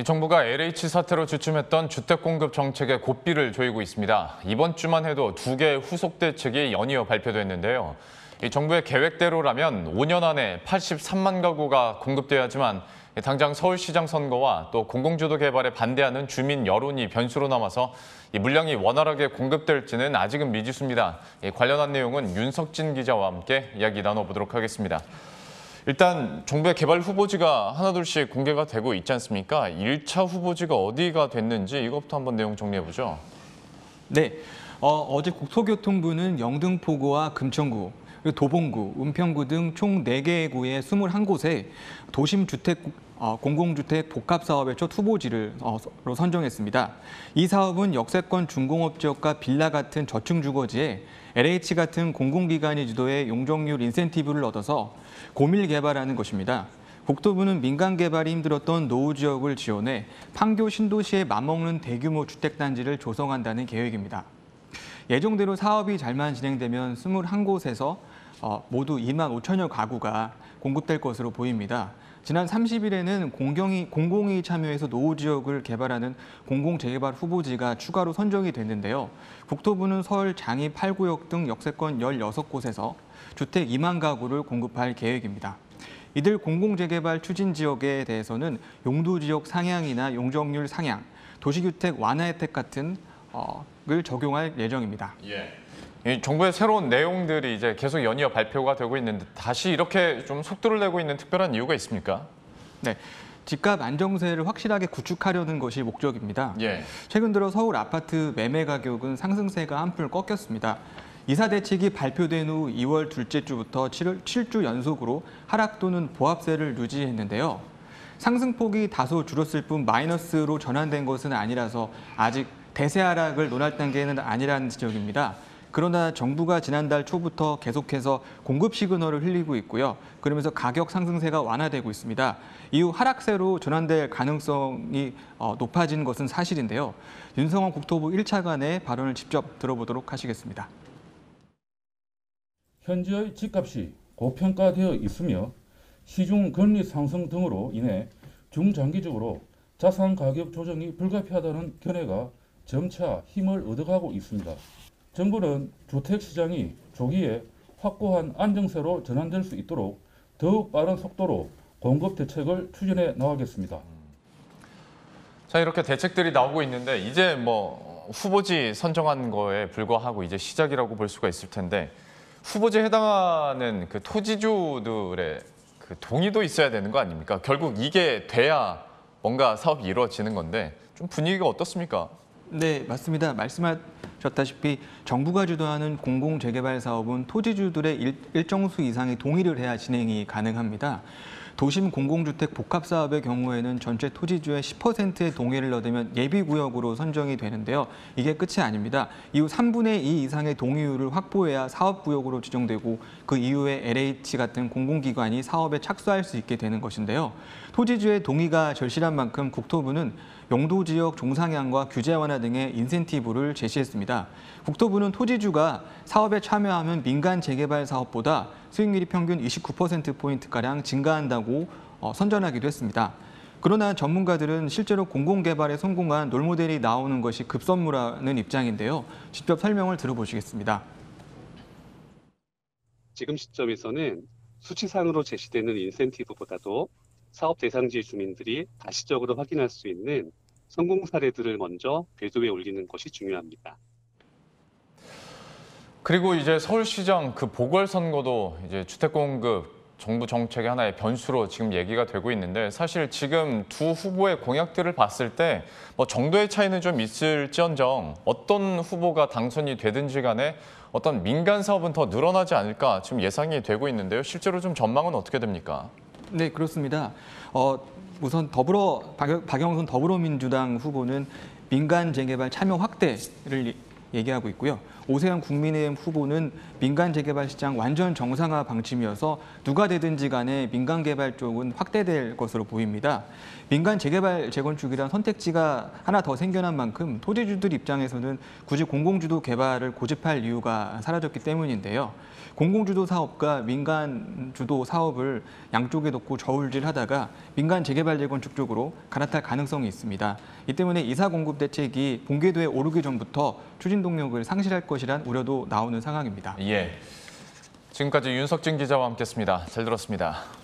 정부가 LH 사태로 주춤했던 주택 공급 정책에 고삐를 조이고 있습니다. 이번 주만 해도 2개의 후속 대책이 연이어 발표됐는데요. 정부의 계획대로라면 5년 안에 83만 가구가 공급돼야지만 당장 서울시장 선거와 또 공공주도 개발에 반대하는 주민 여론이 변수로 남아서 물량이 원활하게 공급될지는 아직은 미지수입니다. 관련한 내용은 윤석진 기자와 함께 이야기 나눠보도록 하겠습니다. 일단 정부의 개발 후보지가 하나둘씩 공개가 되고 있지 않습니까? 1차 후보지가 어디가 됐는지 이것부터 한번 내용 정리해보죠. 네, 어제 국토교통부는 영등포구와 금천구, 그리고 도봉구, 은평구 등 총 4개의 구의 21곳에 도심주택 공공주택 복합사업의 첫 후보지를 선정했습니다. 이 사업은 역세권 중공업지역과 빌라 같은 저층 주거지에 LH 같은 공공기관이 주도해 용적률 인센티브를 얻어서 고밀 개발하는 것입니다. 국토부는 민간 개발이 힘들었던 노후 지역을 지원해 판교 신도시에 맞먹는 대규모 주택단지를 조성한다는 계획입니다. 예정대로 사업이 잘만 진행되면 21곳에서 모두 2만 5천여 가구가 공급될 것으로 보입니다. 지난 30일에는 공공이 참여해서 노후 지역을 개발하는 공공재개발 후보지가 추가로 선정이 됐는데요. 국토부는 서울 장이 8구역 등 역세권 16곳에서 주택 2만 가구를 공급할 계획입니다. 이들 공공재개발 추진 지역에 대해서는 용도 지역 상향이나 용적률 상향, 도시주택 완화 혜택 같은 을 적용할 예정입니다. 이 정부의 새로운 내용들이 이제 계속 연이어 발표가 되고 있는데 다시 이렇게 좀 속도를 내고 있는 특별한 이유가 있습니까? 네, 집값 안정세를 확실하게 구축하려는 것이 목적입니다. 최근 들어 서울 아파트 매매 가격은 상승세가 한풀 꺾였습니다. 이사 대책이 발표된 후 2월 둘째 주부터 7주 연속으로 하락 또는 보합세를 유지했는데요. 상승폭이 다소 줄었을 뿐 마이너스로 전환된 것은 아니라서 아직 대세 하락을 논할 단계는 아니라는 지적입니다. 그러나 정부가 지난달 초부터 계속해서 공급 시그널을 흘리고 있고요. 그러면서 가격 상승세가 완화되고 있습니다. 이후 하락세로 전환될 가능성이 높아진 것은 사실인데요. 윤성원 국토부 1차관의 발언을 직접 들어보도록 하시겠습니다. 현재의 집값이 고평가되어 있으며 시중 금리 상승 등으로 인해 중장기적으로 자산 가격 조정이 불가피하다는 견해가 점차 힘을 얻어가고 있습니다. 정부는 주택시장이 조기에 확고한 안정세로 전환될 수 있도록 더욱 빠른 속도로 공급 대책을 추진해 나가겠습니다. 자, 이렇게 대책들이 나오고 있는데 이제 뭐 후보지 선정한 거에 불과하고 이제 시작이라고 볼 수가 있을 텐데 후보지에 해당하는 그 토지주들의 그 동의도 있어야 되는 거 아닙니까? 결국 이게 돼야 뭔가 사업이 이루어지는 건데 좀 분위기가 어떻습니까? 네, 맞습니다. 말씀하셨다시피 정부가 주도하는 공공재개발 사업은 토지주들의 일정 수 이상의 동의를 해야 진행이 가능합니다. 도심 공공주택 복합사업의 경우에는 전체 토지주의 10%의 동의를 얻으면 예비구역으로 선정이 되는데요. 이게 끝이 아닙니다. 이후 3분의 2 이상의 동의율을 확보해야 사업구역으로 지정되고 그 이후에 LH 같은 공공기관이 사업에 착수할 수 있게 되는 것인데요. 토지주의 동의가 절실한 만큼 국토부는 용도지역 종상향과 규제 완화 등의 인센티브를 제시했습니다. 국토부는 토지주가 사업에 참여하면 민간 재개발 사업보다 수익률이 평균 29%포인트가량 증가한다고 선전하기도 했습니다. 그러나 전문가들은 실제로 공공개발에 성공한 롤모델이 나오는 것이 급선무라는 입장인데요. 직접 설명을 들어보시겠습니다. 지금 시점에서는 수치상으로 제시되는 인센티브보다도 사업 대상지 주민들이 가시적으로 확인할 수 있는 성공 사례들을 먼저 궤도에 올리는 것이 중요합니다. 그리고 이제 서울시장 그 보궐선거도 이제 주택 공급 정부 정책의 하나의 변수로 지금 얘기가 되고 있는데 사실 지금 두 후보의 공약들을 봤을 때 뭐 정도의 차이는 좀 있을지언정 어떤 후보가 당선이 되든지 간에 어떤 민간 사업은 더 늘어나지 않을까 지금 예상이 되고 있는데요. 실제로 좀 전망은 어떻게 됩니까? 네, 그렇습니다. 우선 박영선 더불어민주당 후보는 민간 재개발 참여 확대를 얘기하고 있고요. 오세훈 국민의힘 후보는 민간 재개발 시장 완전 정상화 방침이어서 누가 되든지 간에 민간 개발 쪽은 확대될 것으로 보입니다. 민간 재개발 재건축이란 선택지가 하나 더 생겨난 만큼 토지주들 입장에서는 굳이 공공주도 개발을 고집할 이유가 사라졌기 때문인데요. 공공주도 사업과 민간주도 사업을 양쪽에 놓고 저울질하다가 민간 재개발 재건축 쪽으로 갈아탈 가능성이 있습니다. 이 때문에 이사 공급 대책이 본궤도에 오르기 전부터 추진 동력을 상실할 것이란 우려도 나오는 상황입니다. 예. 지금까지 윤석진 기자와 함께했습니다. 잘 들었습니다.